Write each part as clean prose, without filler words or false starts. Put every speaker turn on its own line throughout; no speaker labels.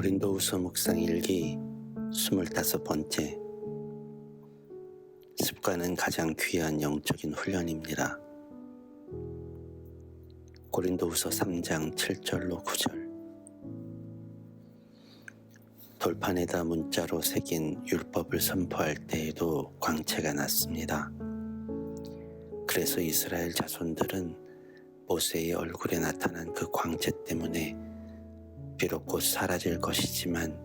고린도후서 묵상 일기 25번째. 습관은 가장 귀한 영적인 훈련입니다. 고린도후서 3장 7절로 9절. 돌판에다 문자로 새긴 율법을 선포할 때에도 광채가 났습니다. 그래서 이스라엘 자손들은 모세의 얼굴에 나타난 그 광채 때문에 비록 곧 사라질 것이지만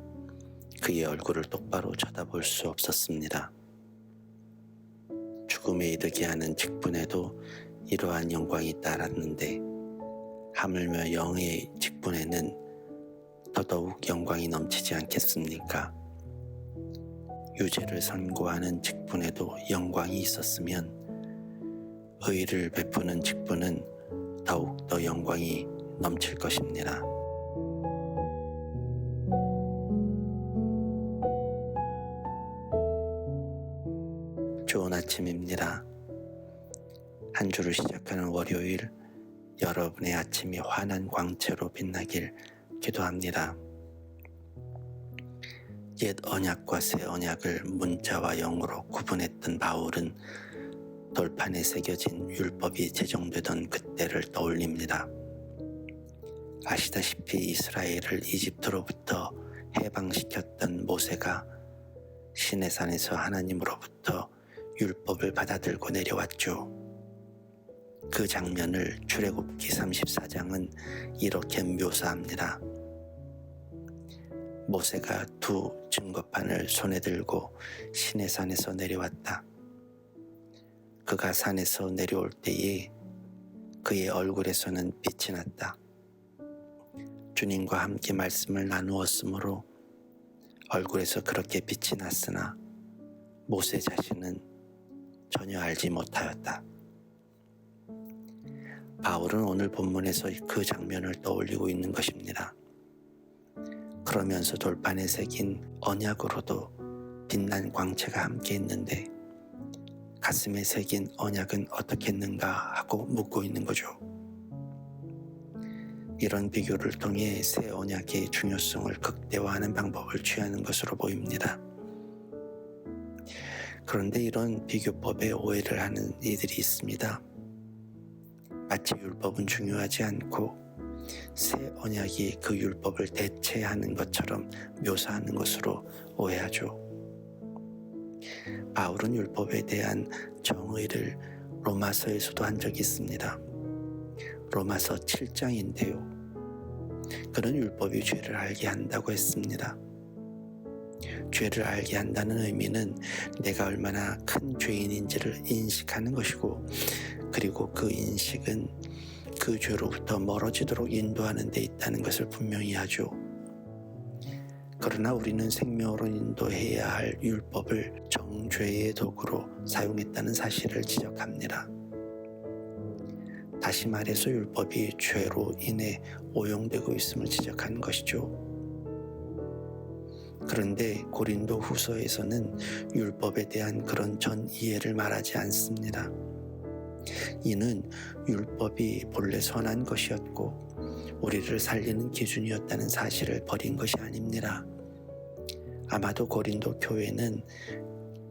그의 얼굴을 똑바로 쳐다볼 수 없었습니다. 죽음에 이르게 하는 직분에도 이러한 영광이 따랐는데 하물며 영의 직분에는 더더욱 영광이 넘치지 않겠습니까? 유죄를 선고하는 직분에도 영광이 있었으면 의를 베푸는 직분은 더욱 더 영광이 넘칠 것입니다. 좋은 아침입니다. 한 주를 시작하는 월요일, 여러분의 아침이 환한 광채로 빛나길 기도합니다. 옛 언약과 새 언약을 문자와 영으로 구분했던 바울은 돌판에 새겨진 율법이 제정되던 그때를 떠올립니다. 아시다시피 이스라엘을 이집트로부터 해방시켰던 모세가 시내산에서 하나님으로부터 율법을 받아들고 내려왔죠. 그 장면을 출애굽기 34장은 이렇게 묘사합니다. 모세가 두 증거판을 손에 들고 시내산에서 내려왔다. 그가 산에서 내려올 때에 그의 얼굴에서는 빛이 났다. 주님과 함께 말씀을 나누었으므로 얼굴에서 그렇게 빛이 났으나 모세 자신은 전혀 알지 못하였다. 바울은 오늘 본문에서 그 장면을 떠올리고 있는 것입니다. 그러면서 돌판에 새긴 언약으로도 빛난 광채가 함께 있는데 가슴에 새긴 언약은 어떻겠는가 하고 묻고 있는 거죠. 이런 비교를 통해 새 언약의 중요성을 극대화하는 방법을 취하는 것으로 보입니다. 그런데 이런 비교법에 오해를 하는 이들이 있습니다. 마치 율법은 중요하지 않고 새 언약이 그 율법을 대체하는 것처럼 묘사하는 것으로 오해하죠. 바울은 율법에 대한 정의를 로마서에서도 한 적이 있습니다. 로마서 7장인데요. 그는 율법이 죄를 알게 한다고 했습니다. 죄를 알게 한다는 의미는 내가 얼마나 큰 죄인인지를 인식하는 것이고, 그리고 그 인식은 그 죄로부터 멀어지도록 인도하는 데 있다는 것을 분명히 하죠. 그러나 우리는 생명으로 인도해야 할 율법을 정죄의 도구로 사용했다는 사실을 지적합니다. 다시 말해서 율법이 죄로 인해 오용되고 있음을 지적하는 것이죠. 그런데 고린도 후서에서는 율법에 대한 그런 전 이해를 말하지 않습니다. 이는 율법이 본래 선한 것이었고 우리를 살리는 기준이었다는 사실을 버린 것이 아닙니다. 아마도 고린도 교회는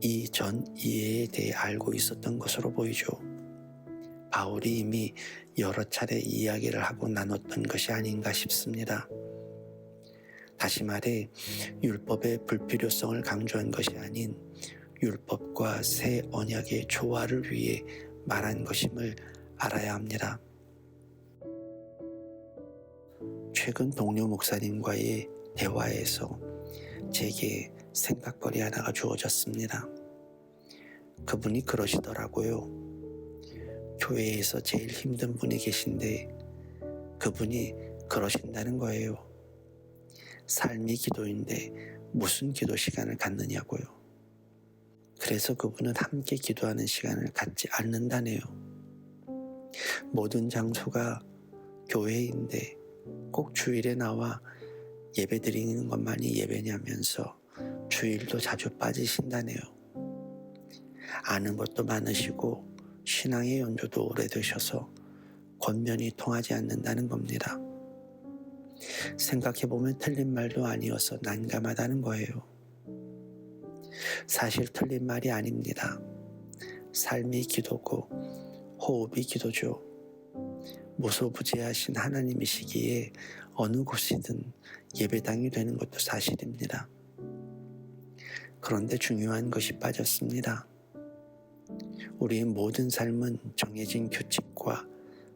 이 전 이해에 대해 알고 있었던 것으로 보이죠. 바울이 이미 여러 차례 이야기를 하고 나눴던 것이 아닌가 싶습니다. 다시 말해 율법의 불필요성을 강조한 것이 아닌 율법과 새 언약의 조화를 위해 말한 것임을 알아야 합니다. 최근 동료 목사님과의 대화에서 제게 생각거리 하나가 주어졌습니다. 그분이 그러시더라고요. 교회에서 제일 힘든 분이 계신데 그분이 그러신다는 거예요. 삶이 기도인데 무슨 기도 시간을 갖느냐고요. 그래서 그분은 함께 기도하는 시간을 갖지 않는다네요. 모든 장소가 교회인데 꼭 주일에 나와 예배 드리는 것만이 예배냐면서 주일도 자주 빠지신다네요. 아는 것도 많으시고 신앙의 연조도 오래되셔서 권면이 통하지 않는다는 겁니다. 생각해보면 틀린 말도 아니어서 난감하다는 거예요. 사실 틀린 말이 아닙니다. 삶이 기도고 호흡이 기도죠. 무소부재하신 하나님이시기에 어느 곳이든 예배당이 되는 것도 사실입니다. 그런데 중요한 것이 빠졌습니다. 우리의 모든 삶은 정해진 규칙과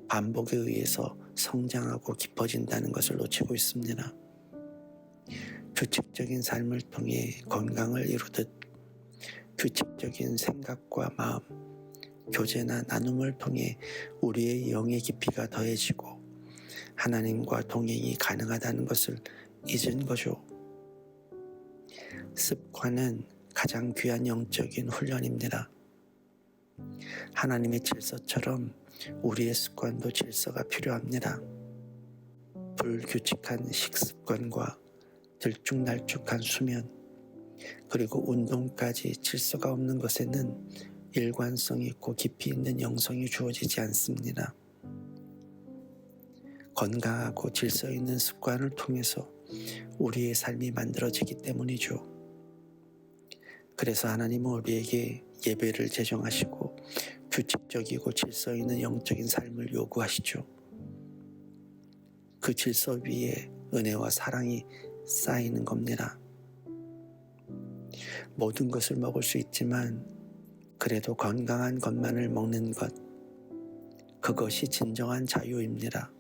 반복에 의해서 성장하고 깊어진다는 것을 놓치고 있습니다. 규칙적인 삶을 통해 건강을 이루듯 규칙적인 생각과 마음, 교제나 나눔을 통해 우리의 영의 깊이가 더해지고 하나님과 동행이 가능하다는 것을 잊은 거죠. 습관은 가장 귀한 영적인 훈련입니다. 하나님의 질서처럼 우리의 습관도 질서가 필요합니다. 불규칙한 식습관과 들쭉날쭉한 수면, 그리고 운동까지 질서가 없는 것에는 일관성 있고 깊이 있는 영성이 주어지지 않습니다. 건강하고 질서 있는 습관을 통해서 우리의 삶이 만들어지기 때문이죠. 그래서 하나님은 우리에게 예배를 제정하시고 규칙적이고 질서 있는 영적인 삶을 요구하시죠. 그 질서 위에 은혜와 사랑이 쌓이는 겁니다. 모든 것을 먹을 수 있지만 그래도 건강한 것만을 먹는 것, 그것이 진정한 자유입니다.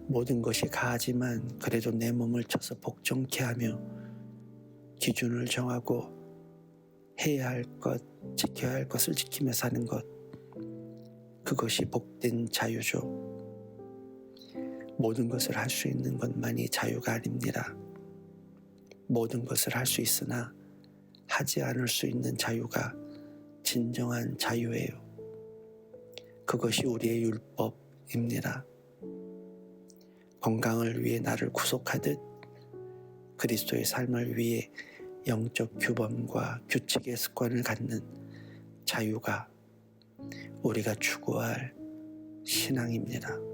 모든 것이 가하지만 그래도 내 몸을 쳐서 복종케 하며 기준을 정하고 해야 할 것, 지켜야 할 것을 지키며 사는 것, 그것이 복된 자유죠. 모든 것을 할 수 있는 것만이 자유가 아닙니다. 모든 것을 할 수 있으나 하지 않을 수 있는 자유가 진정한 자유예요. 그것이 우리의 율법입니다. 건강을 위해 나를 구속하듯 그리스도의 삶을 위해 영적 규범과 규칙의 습관을 갖는 자유가 우리가 추구할 신앙입니다.